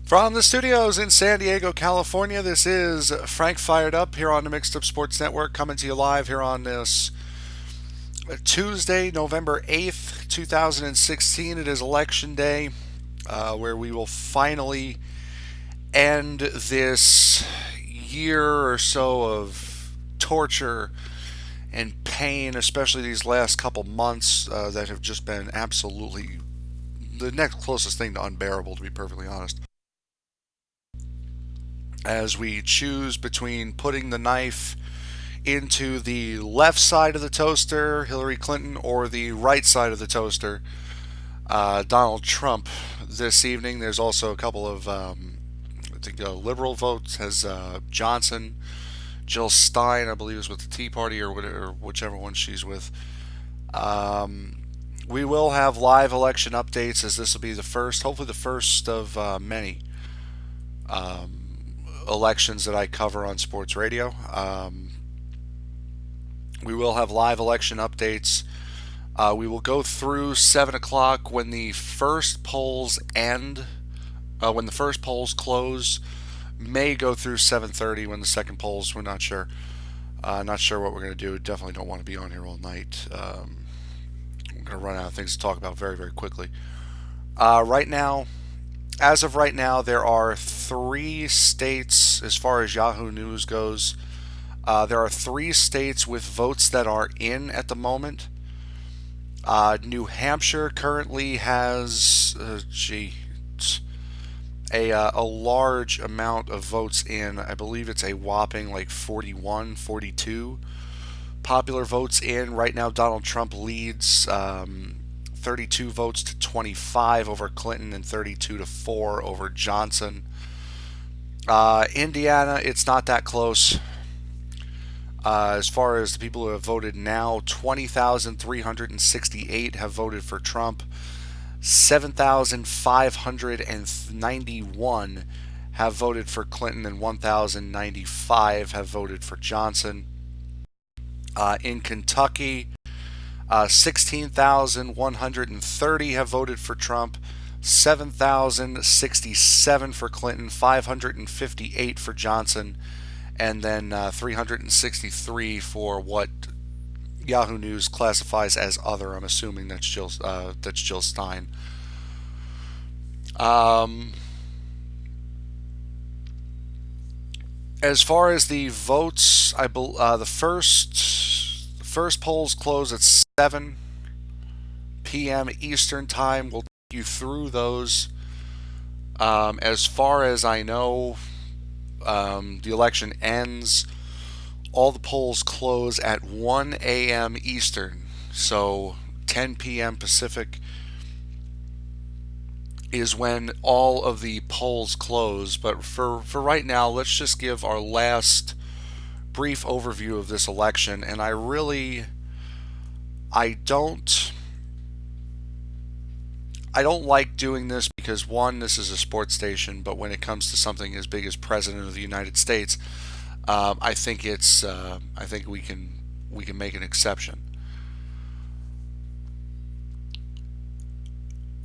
From the studios in San Diego, California, this is Frank Fired Up here on the Mixed Up Sports Network, coming to you live here on this Tuesday, November 8th, 2016. It is Election Day, where we will finally end this year or so of torture and pain, especially these last couple months that have just been absolutely the next closest thing to unbearable, to be perfectly honest. As we choose between putting the knife into the left side of the toaster, Hillary Clinton, or the right side of the toaster, Donald Trump, this evening. There's also a couple of, I think, liberal votes. Has Johnson, Jill Stein, I believe, is with the Tea Party, or whatever, whichever one she's with. We will have live election updates, as this will be the first, hopefully the first of many elections that I cover on sports radio. We will have live election updates. We will go through 7 o'clock when the first polls end, when the first polls close. May go through 7:30 when the second polls. We're not sure. Not sure what we're going to do. Definitely don't want to be on here all night. I'm going to run out of things to talk about very, very quickly. Right now, as of right now, there are 3 states, as far as Yahoo News goes. There are 3 states with votes that are in at the moment. New Hampshire currently has, a large amount of votes in. I believe it's a whopping like 41, 42 popular votes in. Right now, Donald Trump leads 32 votes to 25 over Clinton and 32 to 4 over Johnson. Indiana, it's not that close. As far as the people who have voted now, 20,368 have voted for Trump. 7,591 have voted for Clinton, and 1,095 have voted for Johnson. In Kentucky, 16,130 have voted for Trump, 7,067 for Clinton, 558 for Johnson, and then 363 for what Yahoo News classifies as other. I'm assuming that's Jill Stein. As far as the votes, the first polls close at 7 p.m. Eastern time. We'll take you through those. As far as I know, the election ends. All the polls close at 1 a.m. Eastern, so 10 p.m. Pacific is when all of the polls close. But for right now, let's just give our last brief overview of this election. And I don't like doing this because, one, this is a sports station, but when it comes to something as big as President of the United States, I think we can make an exception.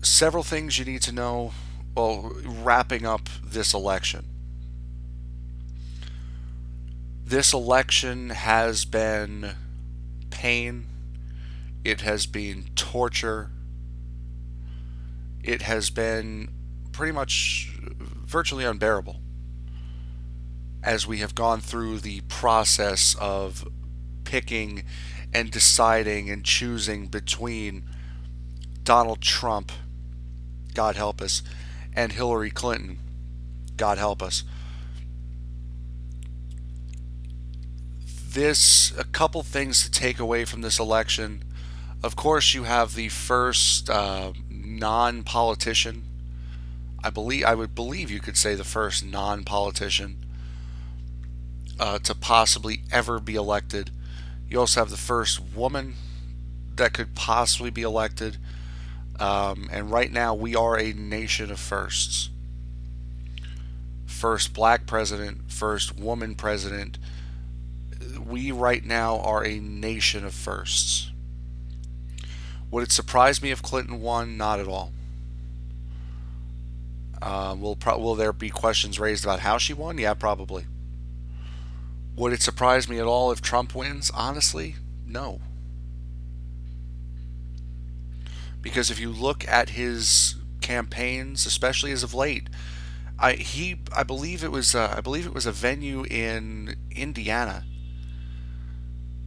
Several things you need to know. Well, wrapping up this election. This election has been pain. It has been torture. It has been pretty much virtually unbearable as we have gone through the process of picking and deciding and choosing between Donald Trump, God help us, and Hillary Clinton, God help us. A couple things to take away from this election. Of course, you have the first non-politician. I would believe you could say the first non-politician to possibly ever be elected. You also have the first woman that could possibly be elected. And right now, we are a nation of firsts. First black president, first woman president. We right now are a nation of firsts. Would it surprise me if Clinton won? Not at all. Will there be questions raised about how she won? Yeah, probably. Would it surprise me at all if Trump wins? Honestly, no. Because if you look at his campaigns, especially as of late, I believe it was a venue in Indiana.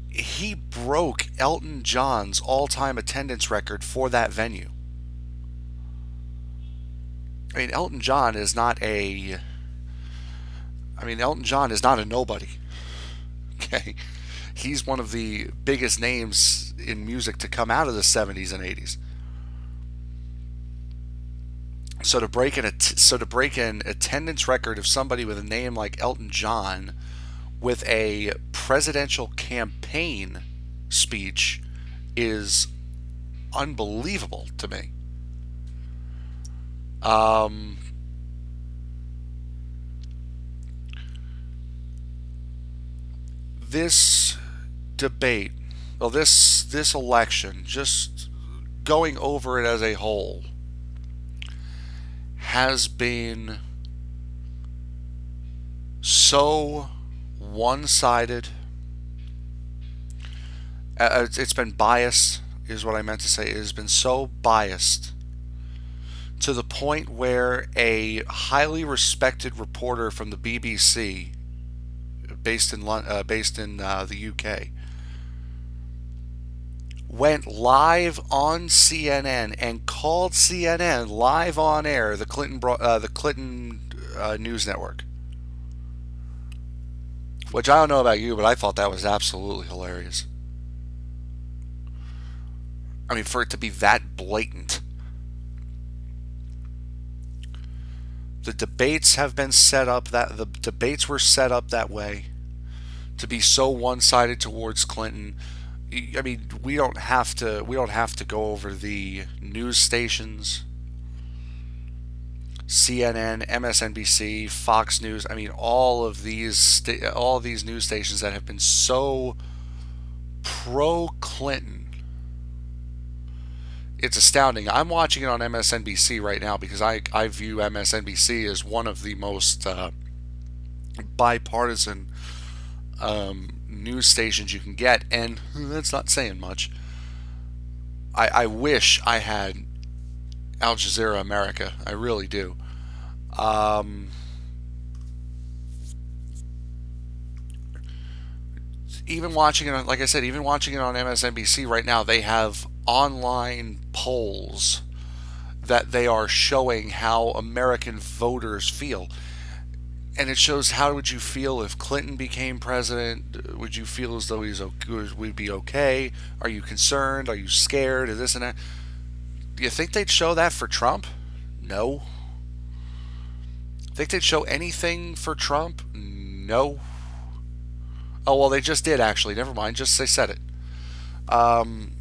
He broke Elton John's all-time attendance record for that venue. I mean, Elton John is not a Elton John is not a nobody. Okay. He's one of the biggest names in music to come out of the 70s and 80s. So to break an attendance record of somebody with a name like Elton John with a presidential campaign speech is unbelievable to me. Um, this debate, well, this election, just going over it as a whole, has been so one-sided. It's been biased, is what I meant to say. It has been so biased to the point where a highly respected reporter from the BBC, based in the UK, went live on CNN and called CNN live on air, the Clinton news network. Which I don't know about you, but I thought that was absolutely hilarious. I mean, for it to be that blatant. The debates have been set up that the debates were set up that way to be so one-sided towards Clinton. I mean, we don't have to go over the news stations, CNN, MSNBC, Fox News. I mean, all of these news stations that have been so pro Clinton. It's astounding. I'm watching it on MSNBC right now because I view MSNBC as one of the most bipartisan news stations you can get, and that's not saying much. I wish I had Al Jazeera America. I really do. Um, Even watching it, like I said, even watching it on MSNBC right now, they have online polls that they are showing how American voters feel. And it shows how would you feel if Clinton became president? Would you feel as though would be okay? Are you concerned? Are you scared? Or this and that? Do you think they'd show that for Trump? No. Think they'd show anything for Trump? No. Oh well, they just did actually. Never mind. Just they said it. Um,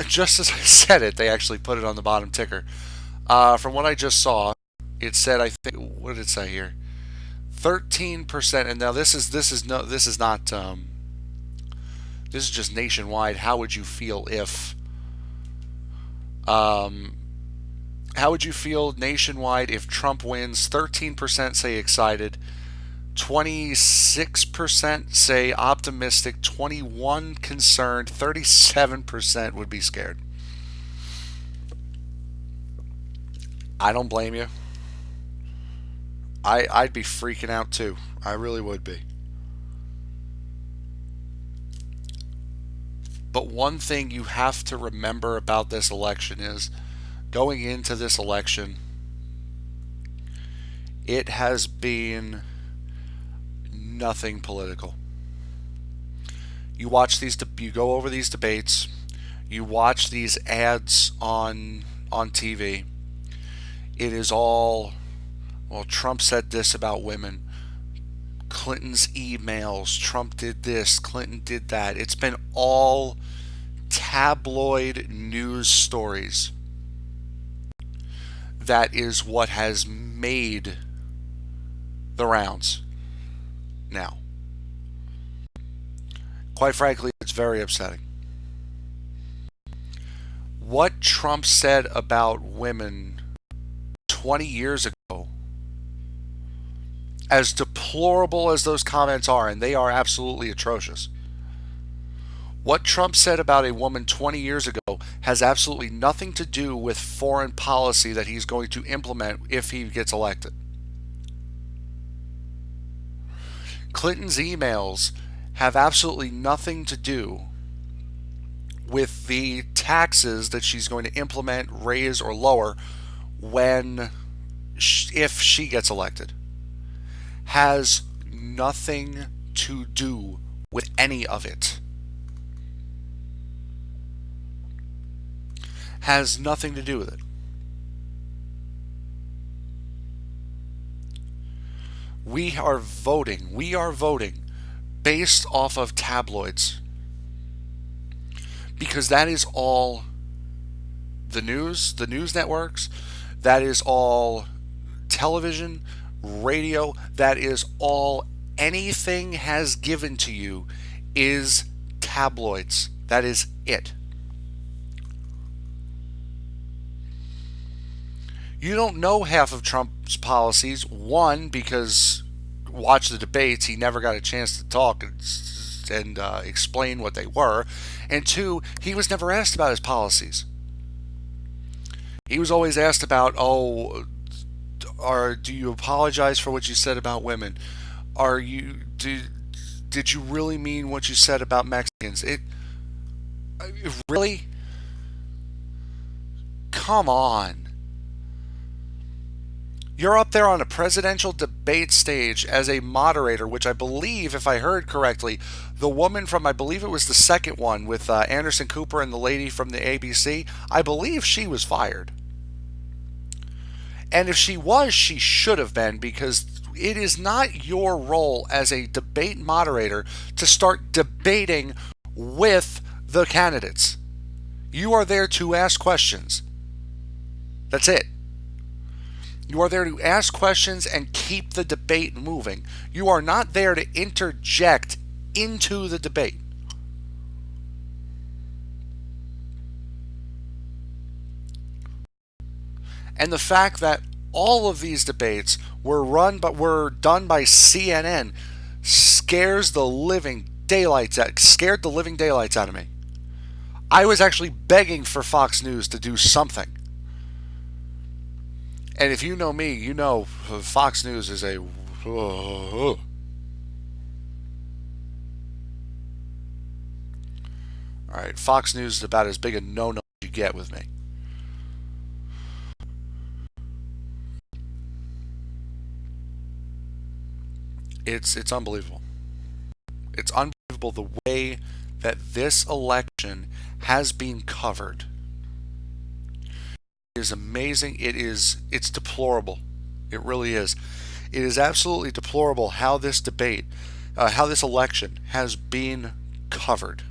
just as I said it, they actually put it on the bottom ticker. From what I just saw, it said I think what did it say here? 13%. And now this is not this is just nationwide. Um, how would you feel nationwide if Trump wins? 13% say excited. 26% say optimistic, 21 concerned, 37% would be scared. I don't blame you. I'd be freaking out too. I really would be. But one thing you have to remember about this election is going into this election, it has been nothing political. You go over these debates, you watch these ads on TV. It is all, well, Trump said this about women. Clinton's emails, Trump did this, Clinton did that. It's been all tabloid news stories. That is what has made the rounds now. Quite frankly, it's very upsetting. What Trump said about women 20 years ago, as deplorable as those comments are, and they are absolutely atrocious, what Trump said about a woman 20 years ago has absolutely nothing to do with foreign policy that he's going to implement if he gets elected. Clinton's emails have absolutely nothing to do with the taxes that she's going to implement, raise, or lower if she gets elected. Has nothing to do with any of it. Has nothing to do with it. We are voting based off of tabloids. Because that is all the news networks, that is all television, radio, that is all anything has given to you is tabloids. That is it. You don't know half of Trump's policies. One, because watch the debates, he never got a chance to talk and explain what they were. And two, he was never asked about his policies. He was always asked about, do you apologize for what you said about women? Did you really mean what you said about Mexicans? Really? Come on. You're up there on a presidential debate stage as a moderator, which I believe, if I heard correctly, the woman from, I believe it was the second one with Anderson Cooper and the lady from the ABC, I believe she was fired. And if she was, she should have been, because it is not your role as a debate moderator to start debating with the candidates. You are there to ask questions. That's it. You are there to ask questions and keep the debate moving. You are not there to interject into the debate. And the fact that all of these debates were done by CNN scared the living daylights out of me. I was actually begging for Fox News to do something. And if you know me, you know Fox News is a... All right, Fox News is about as big a no-no as you get with me. It's unbelievable. It's unbelievable the way that this election has been covered. Is amazing. It's deplorable. It really is. It is absolutely deplorable how this election has been covered.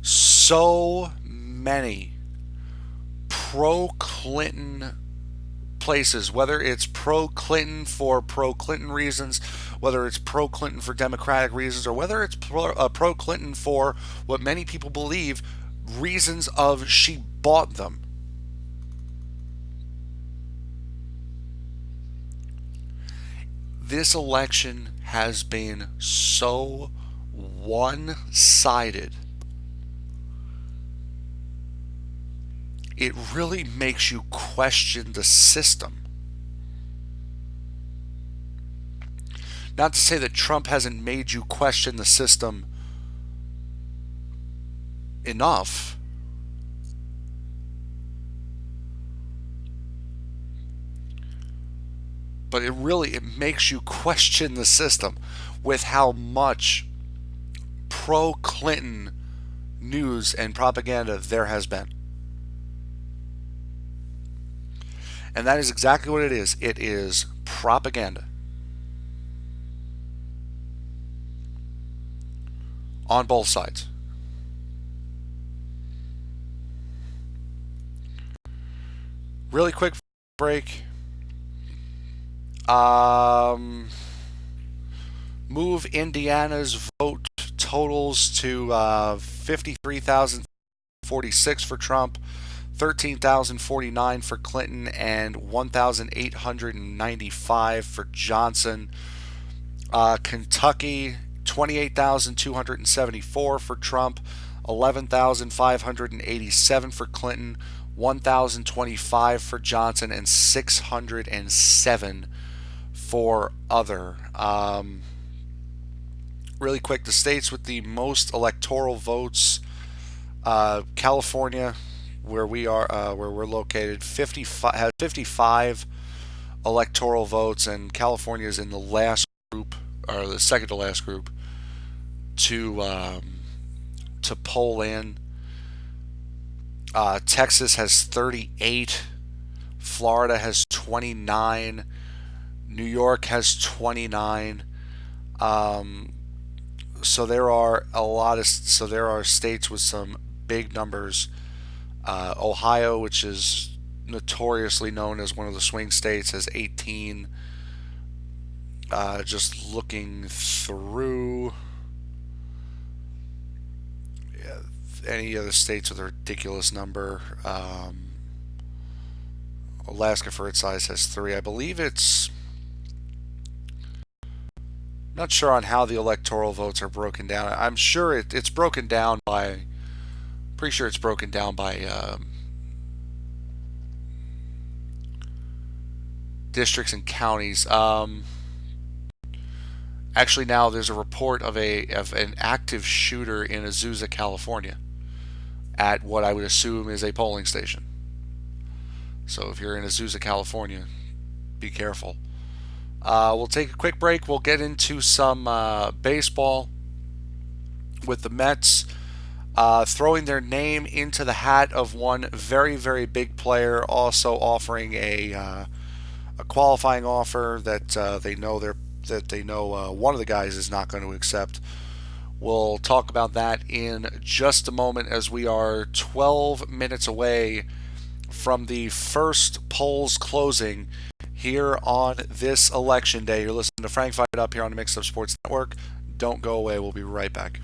So many pro-Clinton places, whether it's pro-Clinton for pro-Clinton reasons, whether it's pro-Clinton for Democratic reasons, or whether it's pro-Clinton for what many people believe reasons of she bought them. This election has been so one-sided. It really makes you question the system. Not to say that Trump hasn't made you question the system enough. But it makes you question the system with how much pro-Clinton news and propaganda there has been. And that is exactly what it is. It is propaganda. On both sides. Really quick break. Move Indiana's vote totals to 53,046 for Trump, 13,049 for Clinton, and 1,895 for Johnson. Kentucky, 28,274 for Trump, 11,587 for Clinton, 1,025 for Johnson, and 607 for other. Really quick, the states with the most electoral votes: California, where we're located, 55 has 55 electoral votes, and California is in the last group, or the second to last group, to poll in. Texas has 38. Florida has 29. New York has 29. Um, so there are states with some big numbers. Ohio, which is notoriously known as one of the swing states, has 18. Just looking through any other states with a ridiculous number. Alaska, for its size, has 3. I believe it's. Not sure on how the electoral votes are broken down. I'm sure it's broken down by. Pretty sure it's broken down by districts and counties. Actually, now there's a report of an active shooter in Azusa, California, at what I would assume is a polling station. So if you're in Azusa, California, be careful. We'll take a quick break. We'll get into some baseball with the Mets throwing their name into the hat of one very, very big player, also offering a qualifying offer that they know one of the guys is not going to accept. We'll talk about that in just a moment, as we are 12 minutes away from the first polls closing here on this election day. You're listening to Frank Fight Up here on the Mixed Up Sports Network. Don't go away. We'll be right back.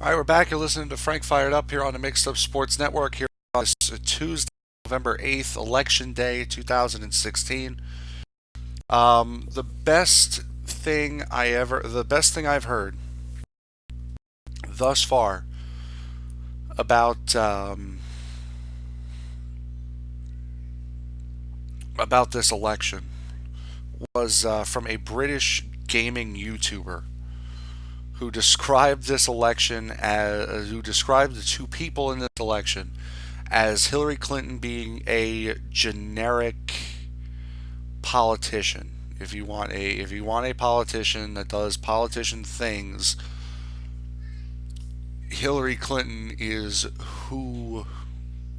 All right, we're back. You're listening to Frank Fired Up here on the Mixed Up Sports Network here on this Tuesday, November 8th, Election Day 2016. The best thing I've heard thus far about about this election was from a British gaming YouTuber who described who described the two people in this election as Hillary Clinton being a generic politician. If you want a politician that does politician things, Hillary Clinton is who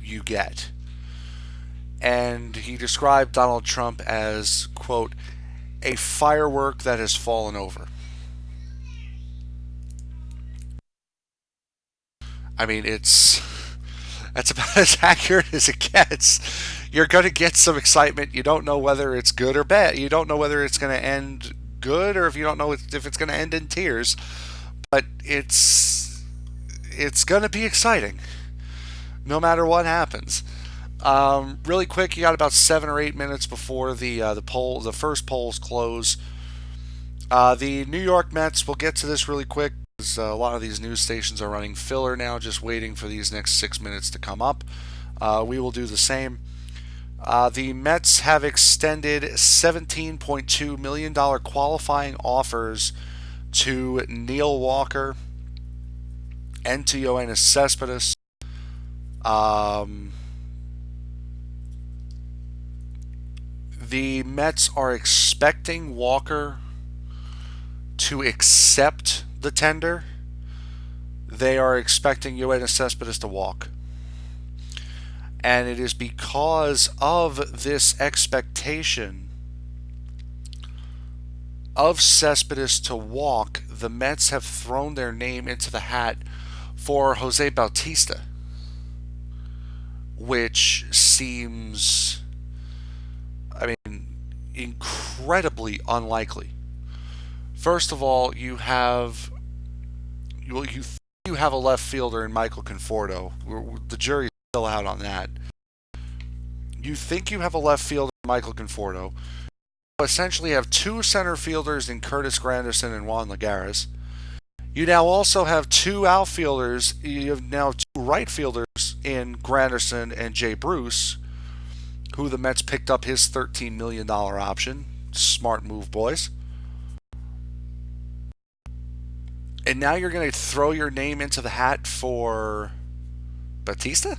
you get. And he described Donald Trump as, quote, a firework that has fallen over. I mean, that's about as accurate as it gets. You're going to get some excitement. You don't know whether it's good or bad. You don't know whether it's going to end good or if you don't know if it's going to end in tears. But it's going to be exciting, no matter what happens. Really quick, you got about 7 or 8 minutes before the first polls close. The New York Mets. We'll get to this really quick. A lot of these news stations are running filler now, just waiting for these next 6 minutes to come up. We will do the same. The Mets have extended $17.2 million qualifying offers to Neil Walker and to Jose Cespedes. The Mets are expecting Walker to accept the tender. They are expecting Jose Cespedes to walk. And it is because of this expectation of Cespedes to walk, the Mets have thrown their name into the hat for Jose Bautista, which seems, I mean, incredibly unlikely. First of all, you have a left fielder in Michael Conforto. The jury's still out on that. You think you have a left fielder in Michael Conforto. You essentially have two center fielders in Curtis Granderson and Juan Lagares. You now also have two outfielders. You have now two right fielders in Granderson and Jay Bruce, who the Mets picked up his $13 million option. Smart move, boys. And now you're going to throw your name into the hat for Bautista?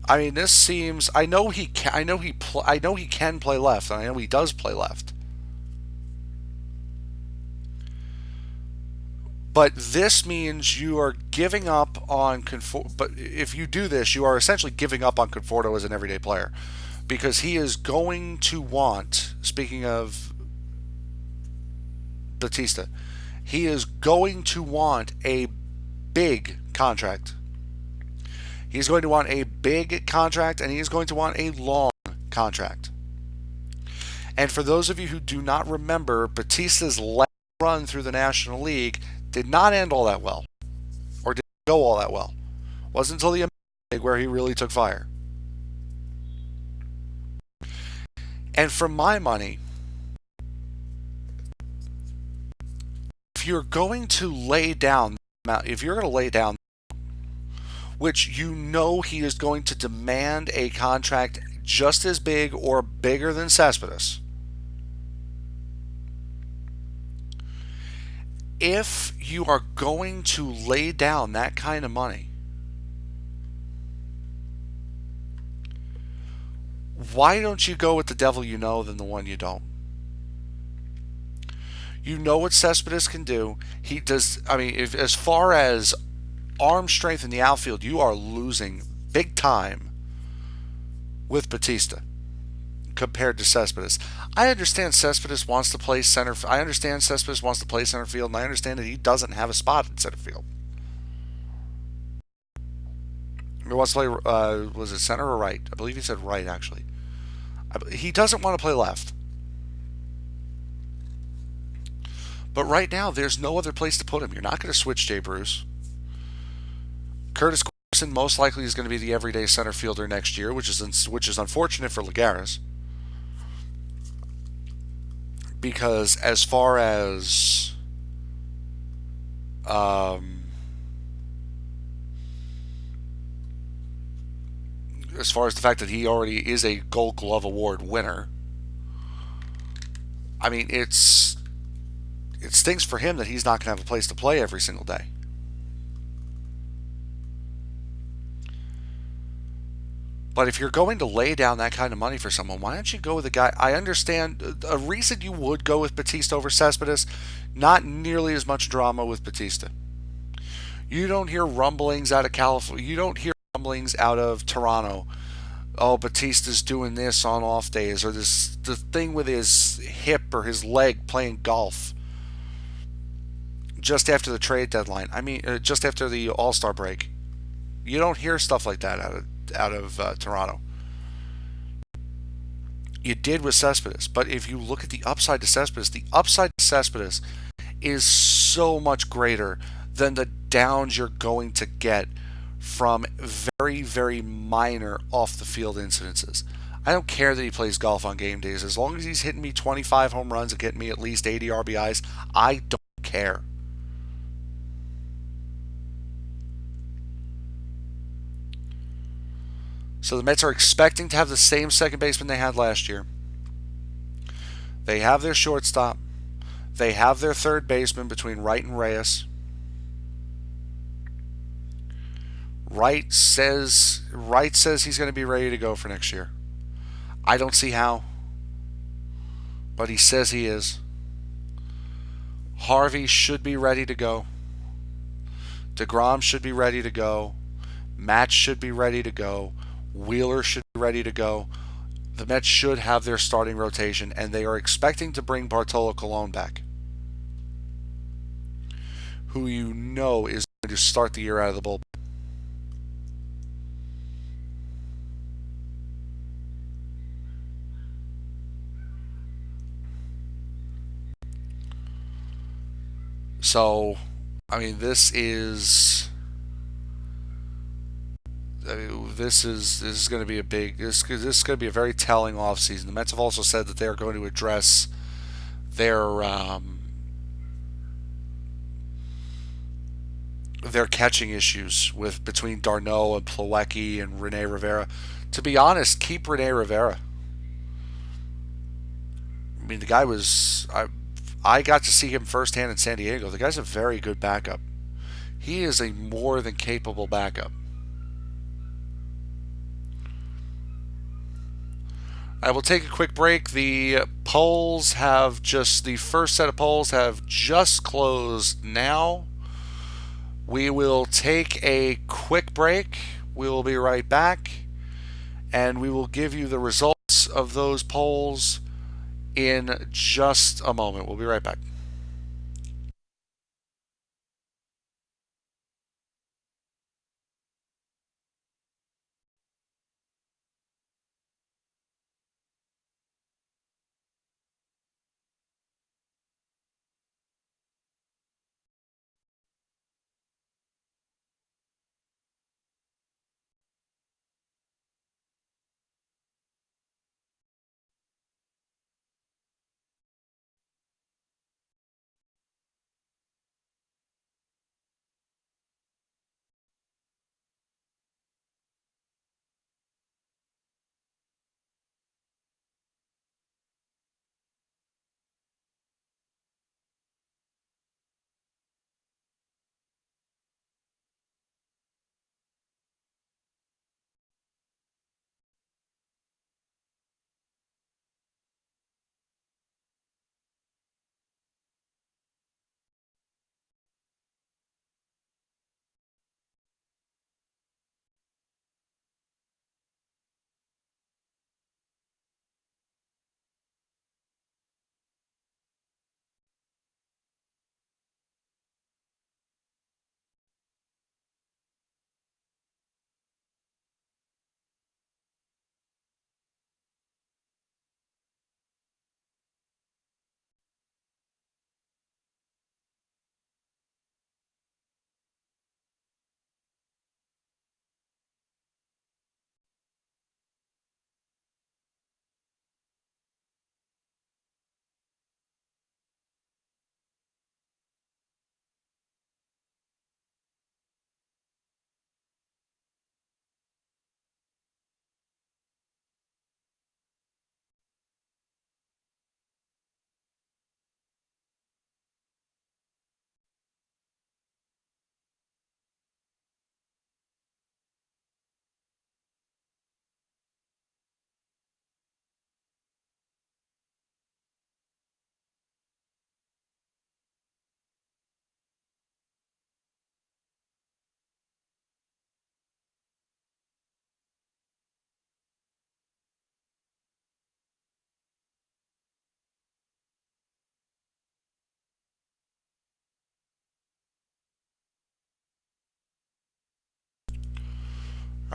I mean, this seems. I know he can. I know he can play left, and I know he does play left. But this means you are giving up on Conforto. But if you do this, you are essentially giving up on Conforto as an everyday player, because he is going to want. Speaking of Batista, he is going to want a big contract. He's going to want a big contract, and he's going to want a long contract. And for those of you who do not remember, Batista's last run through the National League did not end all that well, or didn't go all that well. It wasn't until the American League where he really took fire. And for my money, if you're going to lay down, which you know he is going to demand a contract just as big or bigger than Cespedes, if you are going to lay down that kind of money, why don't you go with the devil you know than the one you don't? You know what Cespedes can do. He does. I mean, as far as arm strength in the outfield, you are losing big time with Bautista compared to Cespedes. I understand Cespedes wants to play center. I understand Cespedes wants to play center field, and I understand that he doesn't have a spot in center field. He wants to play. Was it center or right? I believe he said right, actually. He doesn't want to play left. But right now, there's no other place to put him. You're not going to switch Jay Bruce. Curtis Corson most likely is going to be the everyday center fielder next year, which is unfortunate for Lagares, because um, as far as the fact that he already is a Gold Glove Award winner, I mean it stinks for him that he's not going to have a place to play every single day. But if you're going to lay down that kind of money for someone, why don't you go with a guy? I understand a reason you would go with Bautista over Cespedes. Not nearly as much drama with Bautista. You don't hear rumblings out of California. You don't hear rumblings out of Toronto. Oh, Batista's doing this on off days, or the thing with his hip or his leg playing golf just after the trade deadline. I mean, just after the All Star break. You don't hear stuff like that out of Toronto. You did with Cespedes, but if you look at the upside to Cespedes is so much greater than the downs you're going to get from very, very minor off the field incidences. I don't care that he plays golf on game days. As long as he's hitting me 25 home runs and getting me at least 80 RBIs, I don't care. So the Mets are expecting to have the same second baseman they had last year. They have their shortstop. They have their third baseman between Wright and Reyes. Wright says he's going to be ready to go for next year. I don't see how, but he says he is. Harvey should be ready to go. DeGrom should be ready to go. Match should be ready to go. Wheeler should be ready to go. The Mets should have their starting rotation, and they are expecting to bring Bartolo Colon back, who you know is going to start the year out of the bullpen. So, I mean, this is going to be a big this is going to be a very telling offseason. The Mets have also said that they are going to address their their catching issues with between Darno and Plawecki and Rene Rivera. To be honest, keep Rene Rivera. I mean, the guy was I got to see him firsthand in San Diego. The guy's a very good backup. He is a more than capable backup. I will take a quick break. The first set of polls have just closed now. We will take a quick break. We will be right back, and we will give you the results of those polls in just a moment. We'll be right back.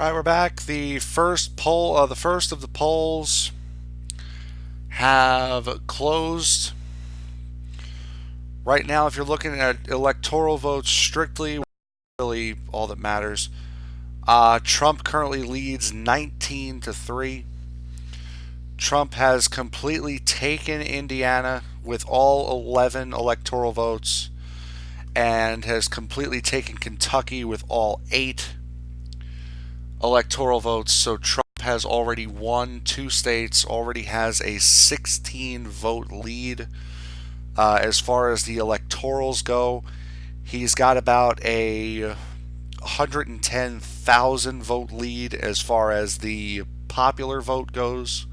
All right, we're back. The first of the polls have closed. Right now, if you're looking at electoral votes strictly, really all that matters. Trump currently leads 19-3. Trump has completely taken Indiana with all 11 electoral votes and has completely taken Kentucky with all 8 electoral votes. So Trump has already won 2 states, already has a 16 vote lead. As far as the electorals go, he's got about a 110,000 vote lead as far as the popular vote goes.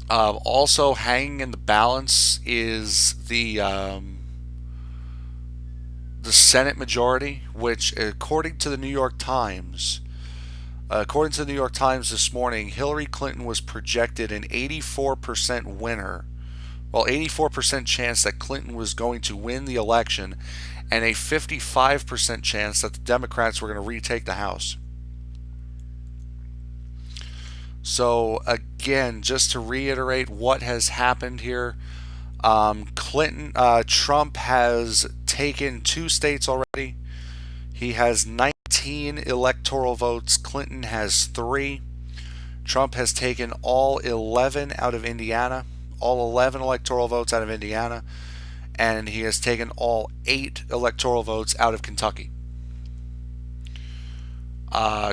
Also hanging in the balance is the Senate majority, which, according to the New York Times, this morning, Hillary Clinton was projected an 84% winner. Well, 84% chance that Clinton was going to win the election, and a 55% chance that the Democrats were going to retake the House. So, again, just to reiterate what has happened here, Trump has taken 2 states already. He has 19 electoral votes. Clinton has 3. Trump has taken all 11 out of Indiana, all 11 electoral votes out of Indiana, and he has taken all 8 electoral votes out of Kentucky.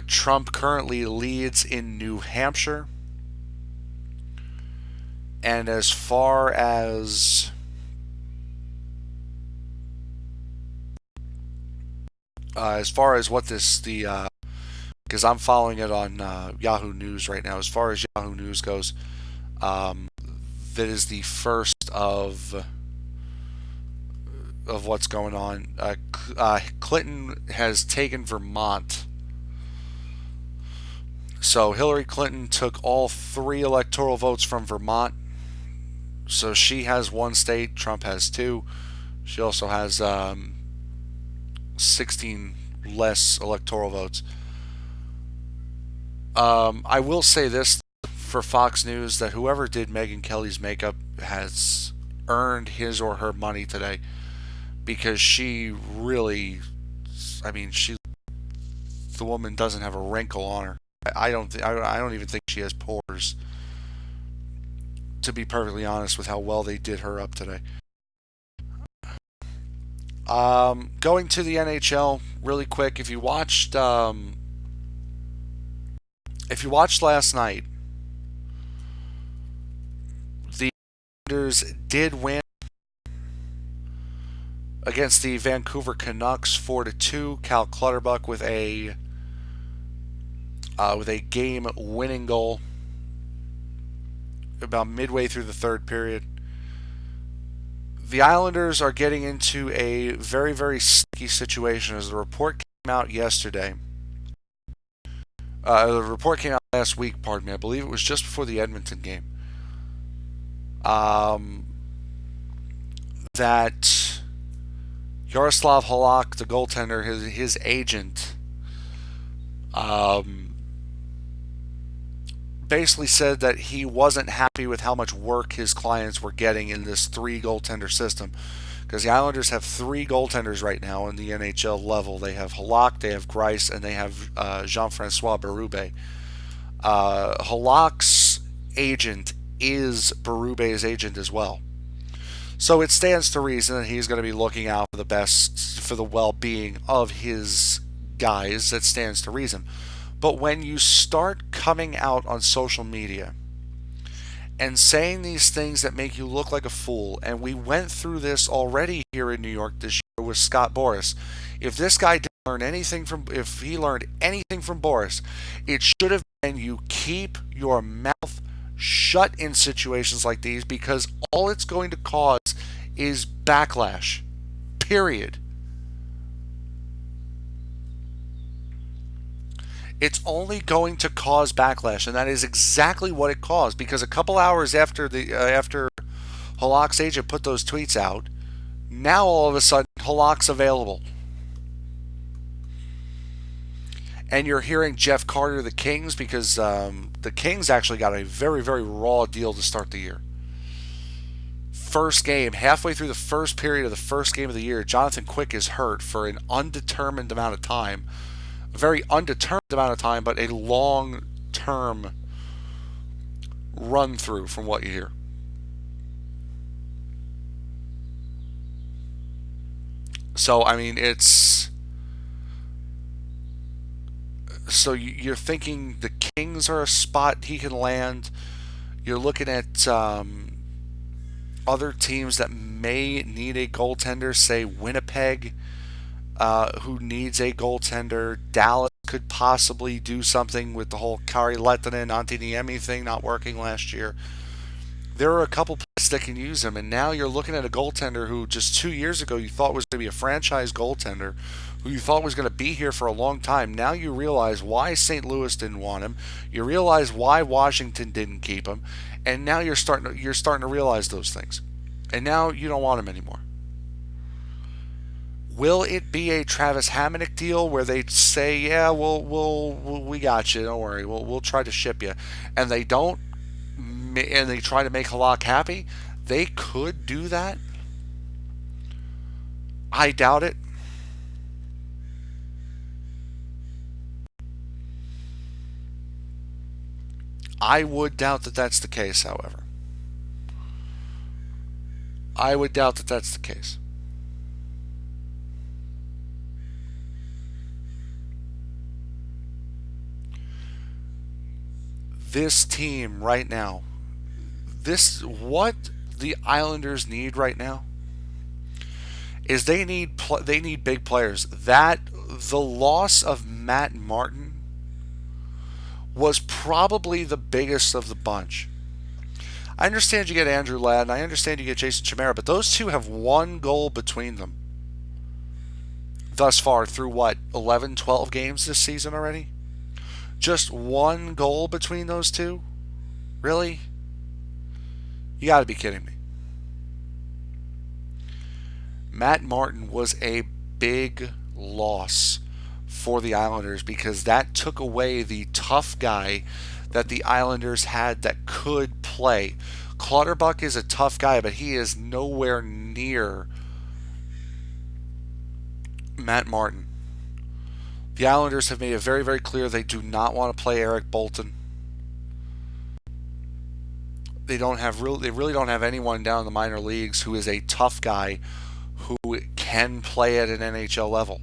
Trump currently leads in New Hampshire. And as far as what because I'm following it on Yahoo News right now. As far as Yahoo News goes, that is the first of what's going on. Clinton has taken Vermont. So Hillary Clinton took all 3 electoral votes from Vermont. So she has 1 state. Trump has 2. She also has 16 less electoral votes. I will say this for Fox News, that whoever did Megyn Kelly's makeup has earned his or her money today, because she really, the woman doesn't have a wrinkle on her. I don't even think she has pores, to be perfectly honest, with how well they did her up today. Going to the NHL really quick. If you watched last night, the Islanders did win against the Vancouver Canucks 4-2. Cal Clutterbuck with a game-winning goal about midway through the third period. The Islanders are getting into a very, very sticky situation, as the report came out yesterday. The report came out last week, pardon me. I believe it was just before the Edmonton game. That Yaroslav Halak, the goaltender, his agent, basically said that he wasn't happy with how much work his clients were getting in this 3 goaltender system. Because the Islanders have 3 goaltenders right now in the NHL level. They have Halak, they have Greiss, and they have Jean-Francois Berube. Halak's agent is Berube's agent as well. So it stands to reason that he's going to be looking out for the well-being of his guys. It stands to reason. But when you start coming out on social media and saying these things that make you look like a fool, and we went through this already here in New York this year with Scott Boras. If this guy if he learned anything from Boras, it should have been, you keep your mouth shut in situations like these, because all it's going to cause is backlash. Period. It's only going to cause backlash, and that is exactly what it caused. Because a couple hours after Halak's agent put those tweets out, now all of a sudden Halak's available. And you're hearing Jeff Carter, the Kings, because the Kings actually got a very, very raw deal to start the year. First game, halfway through the first period of the first game of the year, Jonathan Quick is hurt for an undetermined amount of time. A very undetermined amount of time, but a long term run through from what you hear. So, I mean, it's. So you're thinking the Kings are a spot he can land. You're looking at other teams that may need a goaltender, say Winnipeg, who needs a goaltender. Dallas could possibly do something with the whole Kari Lehtinen, Antiniemi thing not working last year. There are a couple places that can use him, and now you're looking at a goaltender who just 2 years ago you thought was going to be a franchise goaltender, who you thought was going to be here for a long time. Now you realize why St. Louis didn't want him. You realize why Washington didn't keep him, and now you're starting to realize those things, and now you don't want him anymore. Will it be a Travis Hamonic deal where they say, "Yeah, we got you. Don't worry. We'll try to ship you," and they don't, and they try to make Halak happy? They could do that. I doubt it. I would doubt that that's the case. However, I would doubt that that's the case. This team right now, this what the Islanders need right now is they need big players. That the loss of Matt Martin was probably the biggest of the bunch. I understand you get Andrew Ladd, and I understand you get Jason Chimera, but those two have one goal between them thus far through what, 11, 12 games this season already? Just one goal between those two? Really? You got to be kidding me. Matt Martin was a big loss for the Islanders because that took away the tough guy that the Islanders had that could play. Clutterbuck is a tough guy, but he is nowhere near Matt Martin. The Islanders have made it very, very clear they do not want to play Eric Bolton. They really don't have anyone down in the minor leagues who is a tough guy who can play at an NHL level.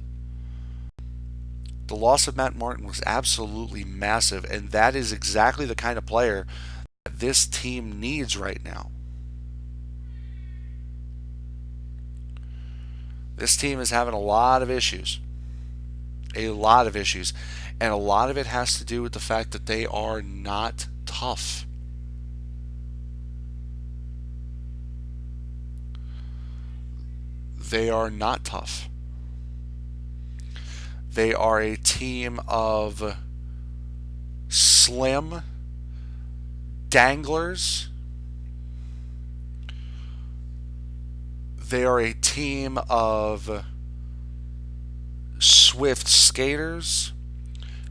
The loss of Matt Martin was absolutely massive, and that is exactly the kind of player that this team needs right now. This team is having a lot of issues. A lot of issues. And a lot of it has to do with the fact that they are not tough. They are not tough. They are a team of slim danglers. They are a team of swift skaters.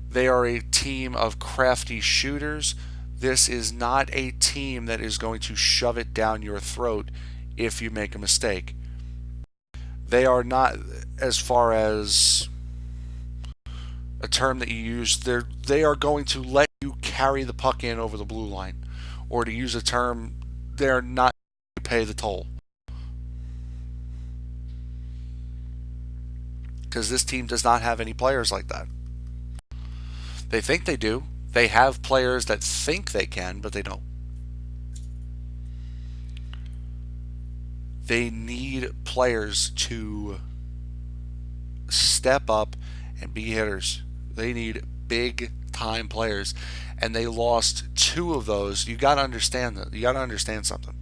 They are a team of crafty shooters. This is not a team that is going to shove it down your throat if you make a mistake. They are not, as far as a term that you use, they are going to let you carry the puck in over the blue line. Or to use a term, they're not going to pay the toll. Because this team does not have any players like that. They think they do. They have players that think they can, but they don't. They need players to step up and be hitters. They need big time players, and they lost two of those. You got to understand that. You got to understand something.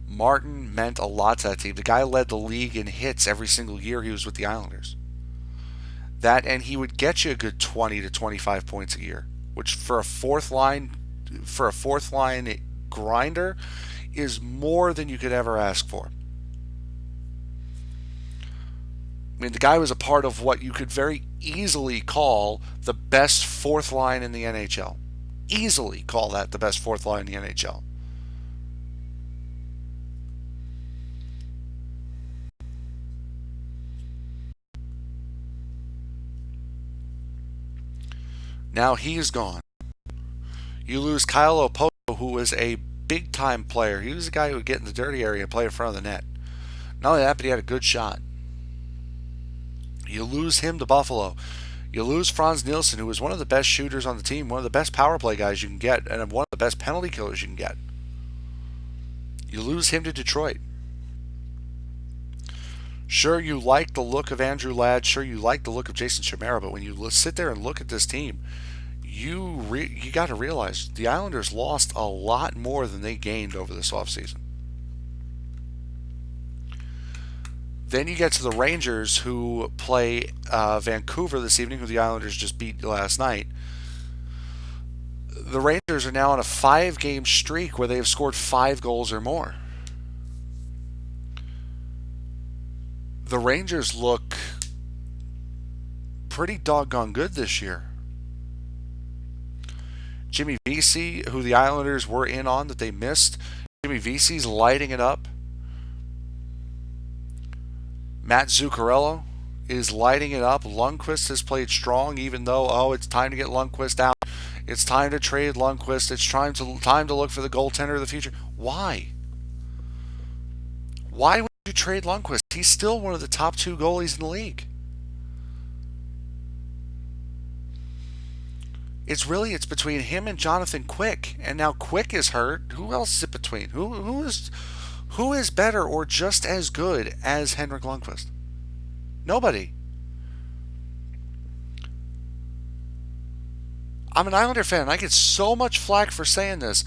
Martin meant a lot to that team. The guy led the league in hits every single year he was with the Islanders. That, and he would get you a good 20 to 25 points a year, which for a fourth line grinder is more than you could ever ask for. I mean, the guy was a part of what you could very easily call the best fourth line in the NHL. Easily call that the best fourth line in the NHL. Now he's gone. You lose Kyle Oposo, who was a big time player. He was a guy who would get in the dirty area and play in front of the net. Not only that, but he had a good shot. You lose him to Buffalo. You lose Franz Nielsen, who was one of the best shooters on the team, one of the best power play guys you can get, and one of the best penalty killers you can get. You lose him to Detroit. Sure, you like the look of Andrew Ladd. Sure, you like the look of Jason Chimera. But when you sit there and look at this team, you got to realize the Islanders lost a lot more than they gained over this offseason. Then you get to the Rangers, who play Vancouver this evening, who the Islanders just beat last night. The Rangers are now on a 5-game streak where they have scored 5 goals or more. The Rangers look pretty doggone good this year. Jimmy Vesey, who the Islanders were in on that they missed, Jimmy Vesey's lighting it up. Matt Zuccarello is lighting it up. Lundqvist has played strong, even though, it's time to get Lundqvist out. It's time to trade Lundqvist. It's time to look for the goaltender of the future. Why? Why would you trade Lundqvist? He's still one of the top 2 goalies in the league. It's between him and Jonathan Quick, and now Quick is hurt. Who else is it between? Who is better or just as good as Henrik Lundqvist? Nobody. I'm an Islander fan. I get so much flack for saying this,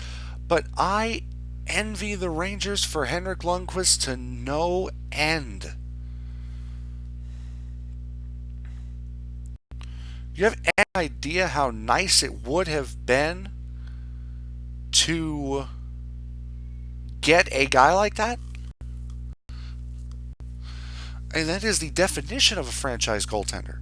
but I envy the Rangers for Henrik Lundqvist to no end. Do you have any idea how nice it would have been to get a guy like that? And that is the definition of a franchise goaltender.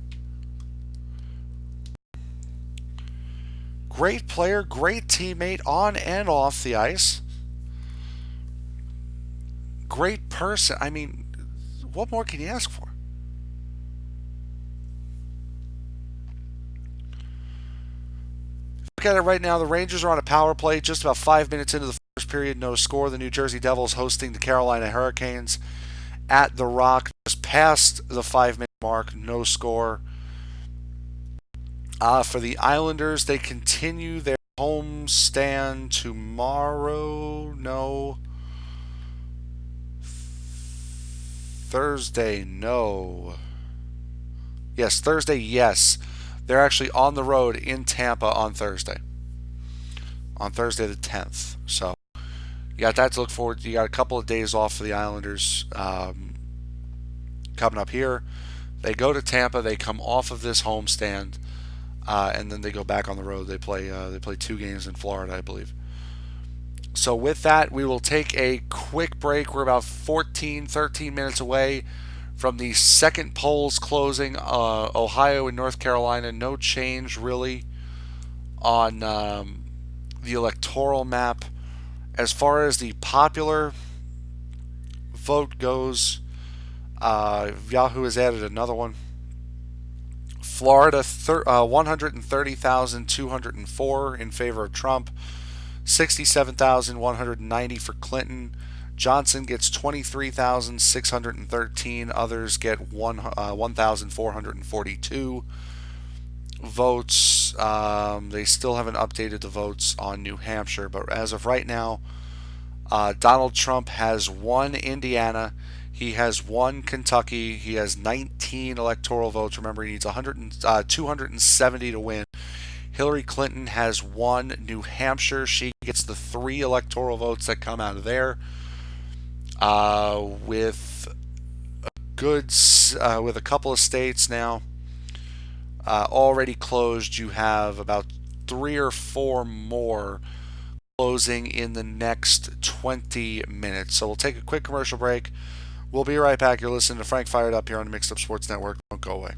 Great player, great teammate on and off the ice. Great person. I mean, what more can you ask for? Look at it right now. The Rangers are on a power play just about 5 minutes into the first period. No score. The New Jersey Devils hosting the Carolina Hurricanes at the Rock. Just past the 5-minute mark. No score. For the Islanders, they continue their home stand tomorrow. No. Thursday, no. Yes, Thursday, yes. They're actually on the road in Tampa on Thursday. On Thursday the 10th. So you got that to look forward to. You got a couple of days off for the Islanders coming up here. They go to Tampa. They come off of this homestand, and then they go back on the road. They play 2 games in Florida, I believe. So with that, we will take a quick break. We're about 13 minutes away from the second polls closing. Ohio and North Carolina, no change really on the electoral map. As far as the popular vote goes, Yahoo has added another one. Florida, 130,204 in favor of Trump, 67,190 for Clinton. Johnson gets 23,613. Others get 1,442 votes. They still haven't updated the votes on New Hampshire, but as of right now, Donald Trump has won Indiana. He has won Kentucky. He has 19 electoral votes. Remember, he needs 270 to win. Hillary Clinton has won New Hampshire. She gets the 3 electoral votes that come out of there. With a couple of states now already closed, you have about 3 or 4 more closing in the next 20 minutes. So we'll take a quick commercial break. We'll be right back. You're listening to Frank Fired Up here on the Mixed Up Sports Network. Don't go away.